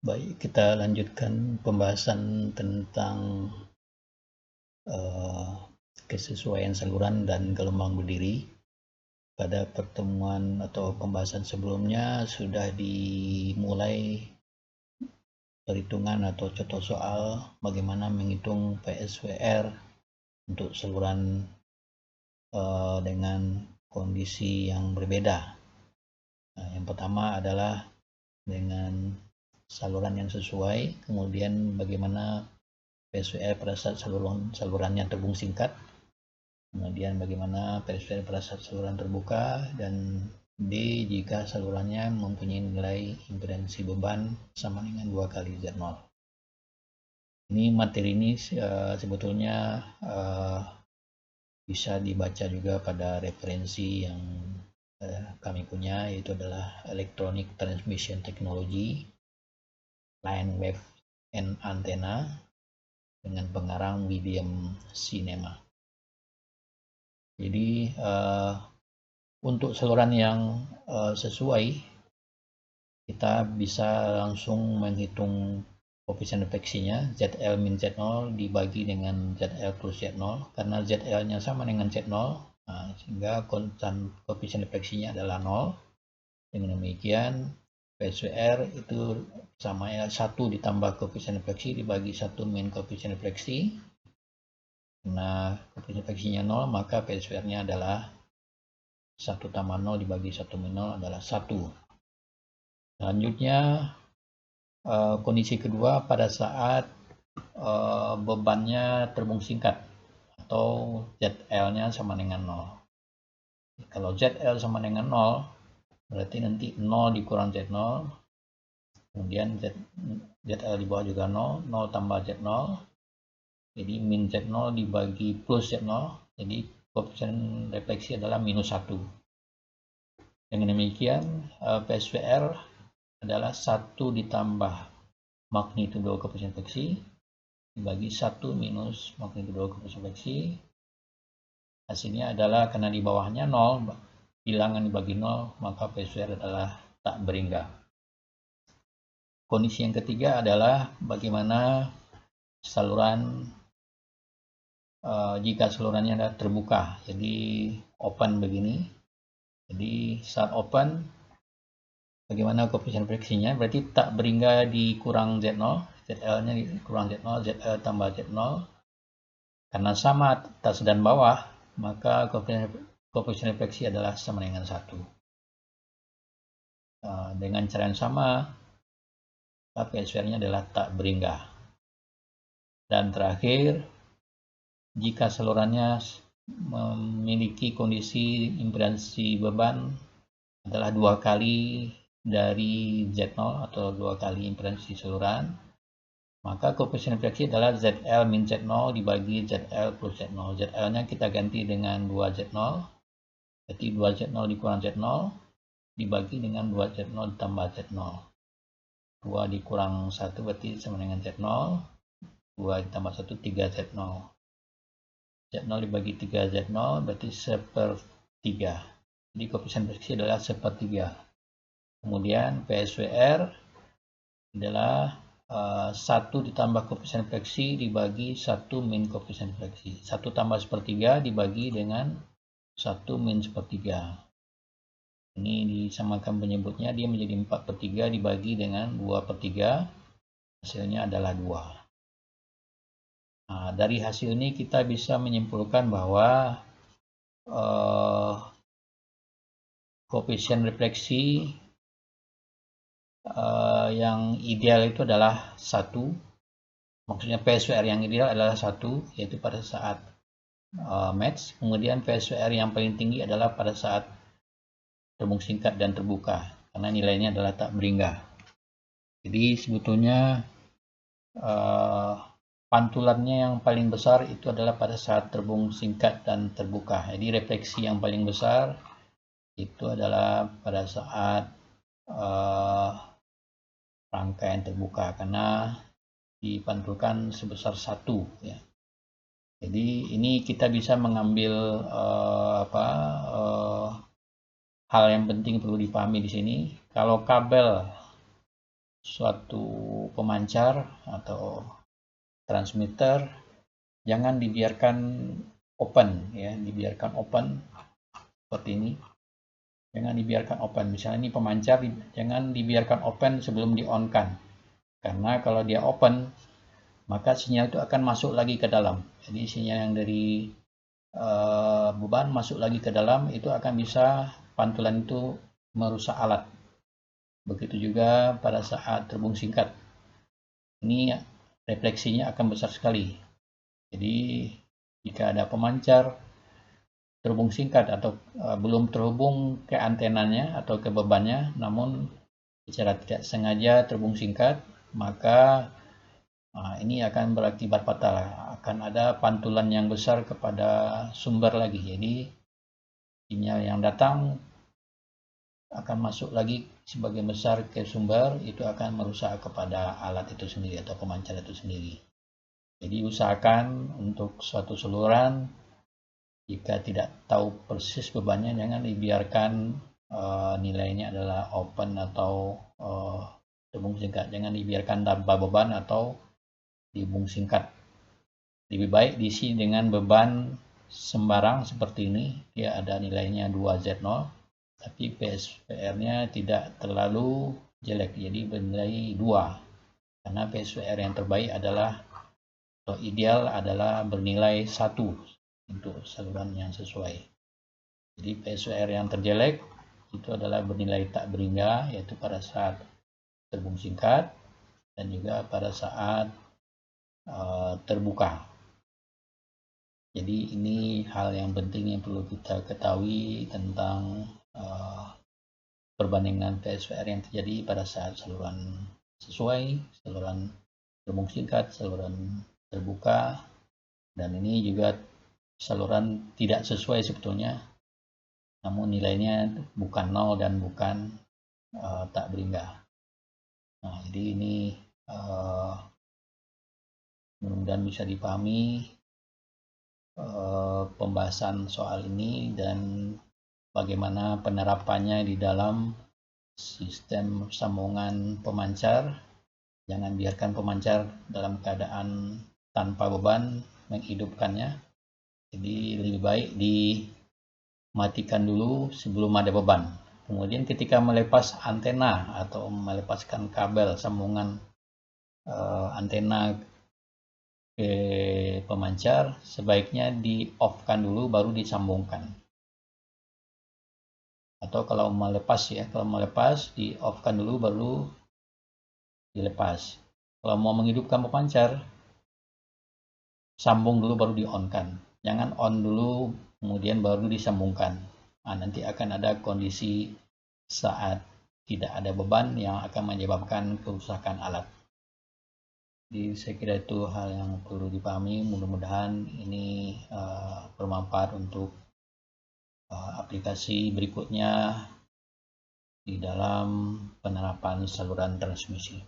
Baik, kita lanjutkan pembahasan tentang kesesuaian saluran dan gelombang berdiri. Pada pertemuan atau pembahasan sebelumnya sudah dimulai perhitungan atau contoh soal bagaimana menghitung PSWR untuk saluran dengan kondisi yang berbeda. Yang pertama adalah dengan saluran yang sesuai, kemudian bagaimana PSWR pada saat salurannya terbung singkat, kemudian bagaimana PSWR pada saat saluran terbuka, dan D jika salurannya mempunyai nilai impedansi beban sama dengan 2 kali Z0. Ini materi ini sebetulnya bisa dibaca juga pada referensi yang kami punya, yaitu adalah Electronic Transmission Technology, Line Wave and Antenna dengan pengarang William Cinema. Jadi untuk saluran yang sesuai, kita bisa langsung menghitung koefisien refleksinya ZL min Z0 dibagi dengan ZL plus Z0, karena ZL-nya sama dengan Z0, sehingga konstan koefisien refleksinya adalah 0. Dengan demikian PSWR itu sama ya 1 ditambah koefisien refleksi dibagi 1 min koefisien refleksi. Nah, koefisien refleksinya 0, maka PSWR-nya adalah 1 tambah 0 dibagi 1 min 0 adalah 1. Selanjutnya, kondisi kedua pada saat bebannya terbung singkat atau ZL-nya sama dengan 0. Kalau ZL sama dengan 0, berarti nanti 0 dikurang Z0, kemudian ZL di bawah juga 0, 0 tambah Z0, jadi min Z0 dibagi plus Z0, jadi koefisien refleksi adalah minus 1. Dengan demikian, PSWR adalah 1 ditambah magnitudo koefisien refleksi dibagi 1 minus magnitudo koefisien refleksi. Hasilnya adalah karena di bawahnya 0, bilangan dibagi 0, maka PSWR adalah tak berhingga. Kondisi yang ketiga adalah bagaimana saluran jika salurannya adalah terbuka, jadi open begini. Jadi saat open, bagaimana koefisien refleksinya? Berarti tak berhingga dikurang Z0, ZL-nya dikurang Z0, ZL tambah Z0. Karena sama atas dan bawah, maka koefisien refleksi adalah sama dengan 1. Dengan cara yang sama, PSWR-nya adalah tak berhingga. Dan terakhir, jika salurannya memiliki kondisi impedansi beban adalah 2 kali dari Z0 atau 2 kali impedansi saluran, maka koefisien refleksi adalah ZL min Z0 dibagi ZL plus Z0. ZL-nya kita ganti dengan 2Z0, berarti 2Z0 dikurang Z0 dibagi dengan 2Z0 ditambah Z0. 2 dikurang 1 berarti sama dengan Z0, 2 ditambah 1, 3Z0. Z0 dibagi 3Z0 berarti 1/3. Jadi koefisien refleksi adalah 1/3. Kemudian PSWR adalah 1 ditambah koefisien refleksi dibagi 1 min koefisien refleksi. 1 tambah 1/3 dibagi dengan 1 min 1/3. Ini disamakan penyebutnya, dia menjadi 4/3 dibagi dengan 2/3. Hasilnya adalah 2. Nah, dari hasil ini kita bisa menyimpulkan bahwa koefisien refleksi yang ideal itu adalah 1. Maksudnya PSWR yang ideal adalah 1, yaitu pada saat match. Kemudian PSWR yang paling tinggi adalah pada saat terbung singkat dan terbuka, karena nilainya adalah tak berhingga. Jadi sebetulnya pantulannya yang paling besar itu adalah pada saat terbung singkat dan terbuka. Jadi refleksi yang paling besar itu adalah pada saat rangkaian terbuka, karena dipantulkan sebesar 1 ya. Jadi ini kita bisa mengambil hal yang penting perlu dipahami di sini. Kalau kabel suatu pemancar atau transmitter jangan dibiarkan open ya, dibiarkan open seperti ini. Jangan dibiarkan open. Misalnya ini pemancar, jangan dibiarkan open sebelum di-on-kan. Karena kalau dia open, maka sinyal itu akan masuk lagi ke dalam. Jadi sinyal yang dari beban masuk lagi ke dalam, itu akan bisa pantulan itu merusak alat. Begitu juga pada saat terhubung singkat. Ini refleksinya akan besar sekali. Jadi jika ada pemancar terhubung singkat atau belum terhubung ke antenanya atau ke bebannya, namun secara tidak sengaja terhubung singkat, maka ini akan berakibat fatal. Akan ada pantulan yang besar kepada sumber lagi. Jadi sinyal yang datang akan masuk lagi sebagian besar ke sumber, itu akan merusak kepada alat itu sendiri atau pemancar itu sendiri. Jadi usahakan untuk suatu saluran, jika tidak tahu persis bebannya, jangan dibiarkan nilainya adalah open atau terhubung singkat. Jangan dibiarkan tanpa beban atau dihubung singkat. Lebih baik diisi dengan beban sembarang seperti ini. Dia ada nilainya 2Z0, tapi PSVR-nya tidak terlalu jelek, jadi bernilai 2. Karena PSVR yang terbaik adalah atau ideal adalah bernilai 1 untuk saluran yang sesuai. Jadi PSVR yang terjelek itu adalah bernilai tak berhingga, yaitu pada saat terhubung singkat dan juga pada saat terbuka. Jadi ini hal yang penting yang perlu kita ketahui tentang perbandingan PSVR yang terjadi pada saat saluran sesuai, saluran terhubung singkat, saluran terbuka, dan ini juga saluran tidak sesuai sebetulnya, namun nilainya bukan 0 dan bukan tak berhingga. Nah, jadi ini mudah-mudahan bisa dipahami pembahasan soal ini dan bagaimana penerapannya di dalam sistem sambungan pemancar. Jangan biarkan pemancar dalam keadaan tanpa beban menghidupkannya. Jadi lebih baik dimatikan dulu sebelum ada beban. Kemudian ketika melepas antena atau melepaskan kabel sambungan antena ke pemancar, sebaiknya di-off-kan dulu baru disambungkan. Atau kalau melepas ya, kalau melepas di-off-kan dulu baru dilepas. Kalau mau menghidupkan pemancar, sambung dulu baru di-on-kan. Jangan on dulu kemudian baru disambungkan. Nah, nanti akan ada kondisi saat tidak ada beban yang akan menyebabkan kerusakan alat. Jadi saya kira itu hal yang perlu dipahami. Mudah-mudahan ini bermanfaat untuk aplikasi berikutnya di dalam penerapan saluran transmisi.